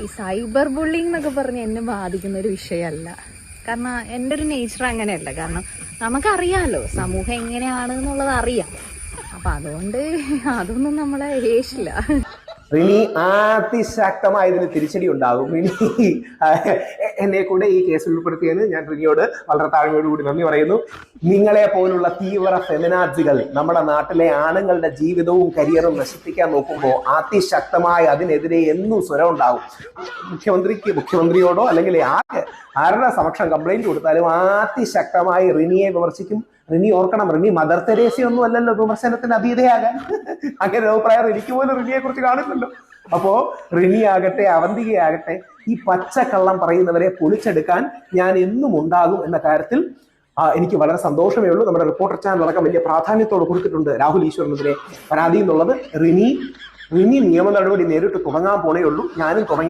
ഈ cyber bullying എന്നൊക്കെ പറഞ്ഞ് എന്നെ ബാധിക്കുന്ന ഒരു വിഷയമല്ല. കാരണം എൻ്റെ ഒരു നേച്ചർ അങ്ങനെയല്ല. കാരണം നമുക്കറിയാമല്ലോ സമൂഹം എങ്ങനെയാണ് എന്നുള്ളത് അറിയാം. അപ്പം അതുകൊണ്ട് അതൊന്നും നമ്മളെ ഏശില്ല. റിനി അതിശക്തമായ ഇതിന് തിരിച്ചടി ഉണ്ടാകും. റിനി എന്നെ കൂടെ ഈ കേസിൽ ഉൾപ്പെടുത്തിയതിന് ഞാൻ റിനിയോട് വളരെ താഴ്മയോടുകൂടി നന്ദി പറയുന്നു. നിങ്ങളെ പോലുള്ള തീവ്ര ഫെമിനാസികൾ നമ്മുടെ നാട്ടിലെ ആണുങ്ങളുടെ ജീവിതവും കരിയറും നശിപ്പിക്കാൻ നോക്കുമ്പോൾ അതിശക്തമായി അതിനെതിരെ എന്നും സ്വരം ഉണ്ടാവും. മുഖ്യമന്ത്രിയോടോ അല്ലെങ്കിൽ ആരുടെ സമക്ഷം കംപ്ലൈന്റ് കൊടുത്താലും അതിശക്തമായി റിനിയെ വിമർശിക്കും. റിനി ഓർക്കണം, റിനി മദർ തെരേസയൊന്നും അല്ലല്ലോ വിമർശനത്തിന് അതീതയാകാൻ. അങ്ങനെ അഭിപ്രായം എനിക്ക് പോലും റിനിയെ കുറിച്ച് കാണുന്നുണ്ടല്ലോ. അപ്പോ റിനി ആകട്ടെ അവന്തികയാകട്ടെ ഈ പച്ചക്കള്ളം പറയുന്നവരെ പൊളിച്ചെടുക്കാൻ ഞാൻ എന്നും ഉണ്ടാകും എന്ന കാര്യത്തിൽ എനിക്ക് വളരെ സന്തോഷമേ ഉള്ളൂ. നമ്മുടെ റിപ്പോർട്ടർ ചാനൽ അടക്കം വലിയ പ്രാധാന്യത്തോട് കൊടുത്തിട്ടുണ്ട് രാഹുൽ ഈശ്വറിനെതിരെ പരാതി എന്നുള്ളത്. റിനി നിയമ നടപടി നേരിട്ട് തുടങ്ങാൻ പോണേ ഉള്ളൂ. ഞാനും തുടങ്ങി.